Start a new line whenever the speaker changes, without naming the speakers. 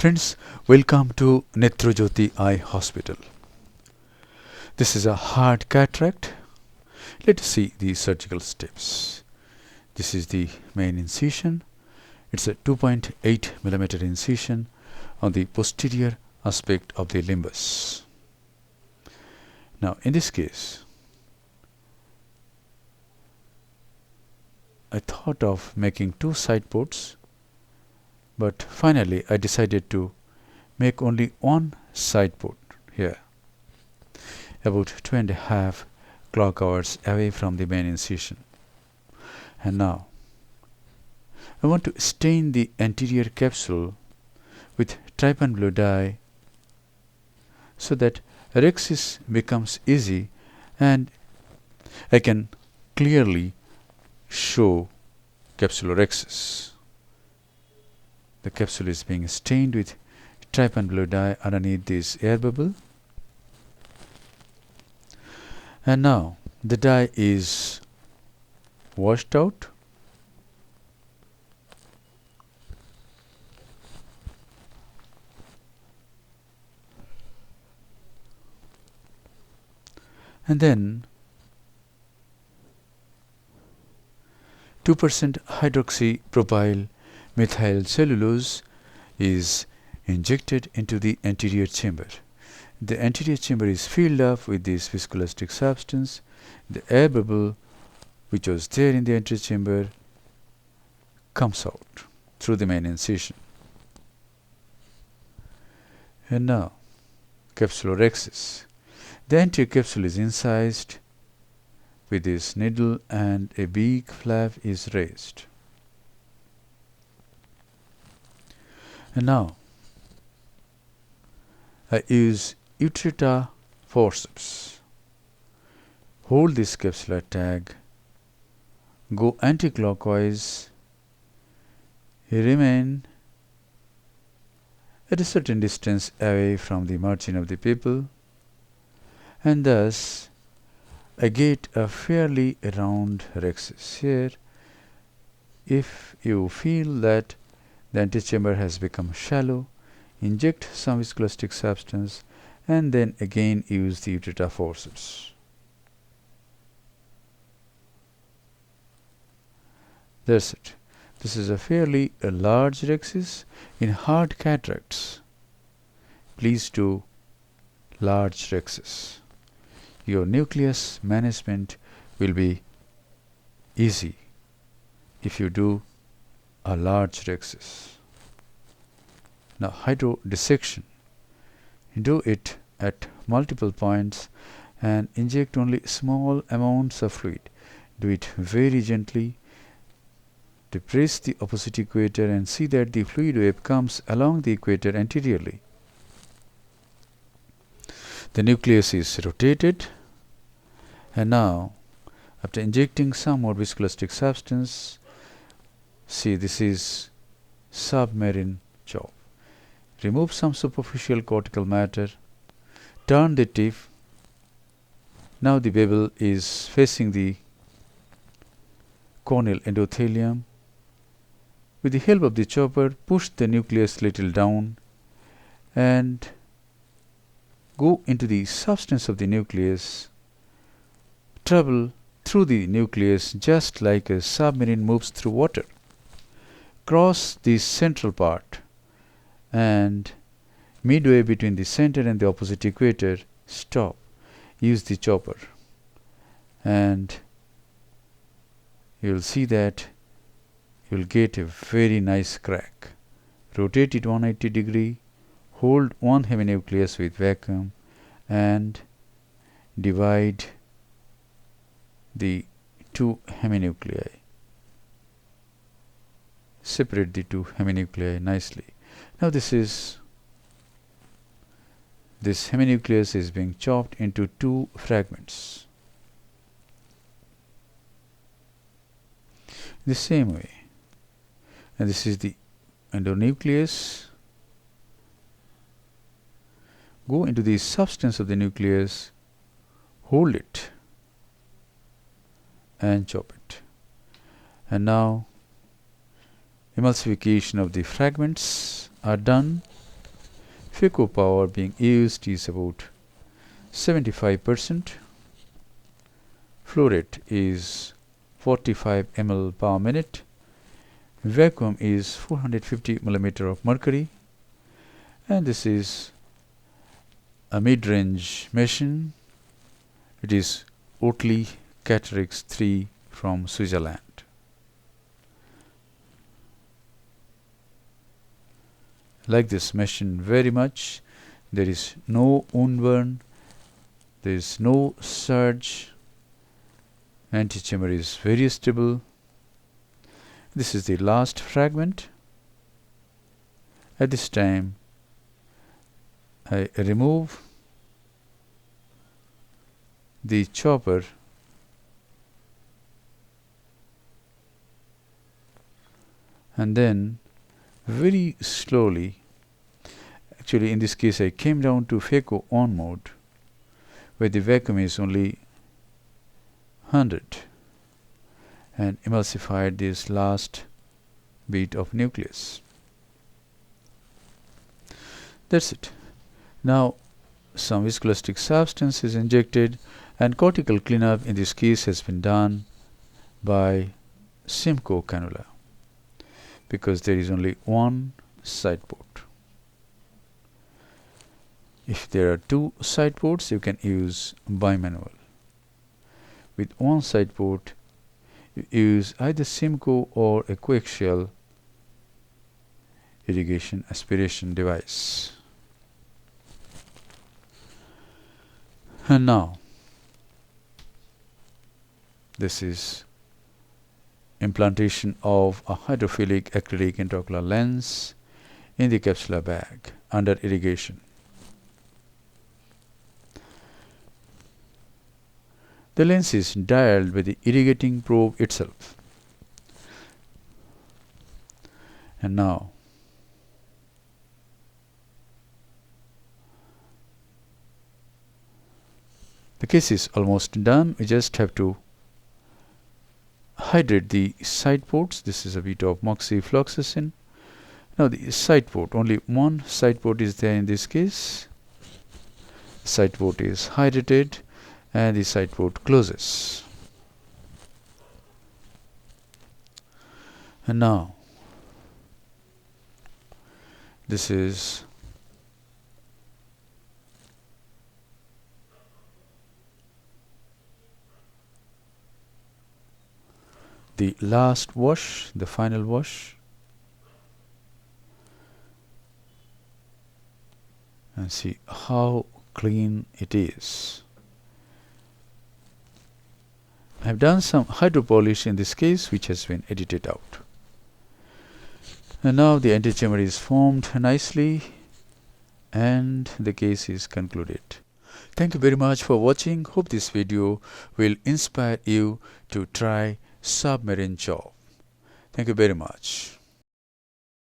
Friends, welcome to Netrojyoti Eye Hospital. This is a hard cataract. Let us see the surgical steps. This is the main incision. It's a 2.8 millimeter incision on the posterior aspect of the limbus. Now, in this case, I thought of making two side ports, but finally I decided to make only one side port here, about 2.5 clock hours away from the main incision. And now I want to stain the anterior capsule with trypan blue dye so that rhexis becomes easy and I can clearly show capsulorhexis. The capsule is being stained with trypan blue dye underneath this air bubble. And now the dye is washed out. And then 2% hydroxypropyl methyl cellulose is injected into the anterior chamber. The anterior chamber is filled up with this viscoelastic substance. The air bubble which was there in the anterior chamber comes out through the main incision. And now capsulorhexis. The anterior capsule is incised with this needle and a big flap is raised. And now I use Utrita forceps. Hold this capsular tag, go anti-clockwise, remain at a certain distance away from the margin of the pupil, and thus I get a fairly round rhexis. Here, if you feel that the antechamber has become shallow, inject some viscoelastic substance and then again use the Utrita forceps. That's it. This is a fairly large rhexis. In hard cataracts, please do large rhexis. Your nucleus management will be easy if you do a large rhexis. Now, hydrodissection. Do it at multiple points and inject only small amounts of fluid. Do it very gently. Depress the opposite equator and see that the fluid wave comes along the equator anteriorly. The nucleus is rotated, and now after injecting some more viscoelastic substance, see, this is submarine job. Remove some superficial cortical matter, turn the tip. Now the bevel is facing the corneal endothelium. With the help of the chopper, push the nucleus little down and go into the substance of the nucleus. Travel through the nucleus just like a submarine moves through water. Cross the central part and midway between the center and the opposite equator, stop. Use the chopper and you will see that you will get a very nice crack. Rotate it 180 degree, hold one heminucleus with vacuum and divide the two heminuclei. Separate the two heminuclei nicely. Now this heminucleus is being chopped into two fragments. The same way. And this is the endonucleus. Go into the substance of the nucleus, hold it and chop it. And now emulsification of the fragments are done. Phaco power being used is about 75%. Flow rate is 45 ml per minute. Vacuum is 450 millimeter of mercury, and this is a mid-range machine. It is Oatly Cataracts 3 from Switzerland. Like this machine very much. There is no wound burn, there is no surge, antechamber is very stable. This is the last fragment. At this time I remove the chopper and then very slowly, actually in this case I came down to Phaco on mode where the vacuum is only 100 and emulsified this last bit of nucleus. That's it. Now some viscoelastic substance is injected and cortical cleanup in this case has been done by Simcoe cannula because there is only one side port. If there are two side ports, you can use bimanual. With one side port, you use either Simcoe or a coaxial irrigation aspiration device. And now this is implantation of a hydrophilic acrylic intraocular lens in the capsular bag under irrigation. The lens is dialed by the irrigating probe itself. And now the case is almost done. We just have to hydrate the side ports. This is a bit of moxifloxacin. Now the side port, only one side port is there in this case. Side port is hydrated and the side port closes. And now this is the last wash, the final wash, and see how clean it is. I have done some hydro polish in this case which has been edited out. And now the antechamber is formed nicely and the case is concluded. Thank you very much for watching. Hope this video will inspire you to try submarine job. Thank you very much.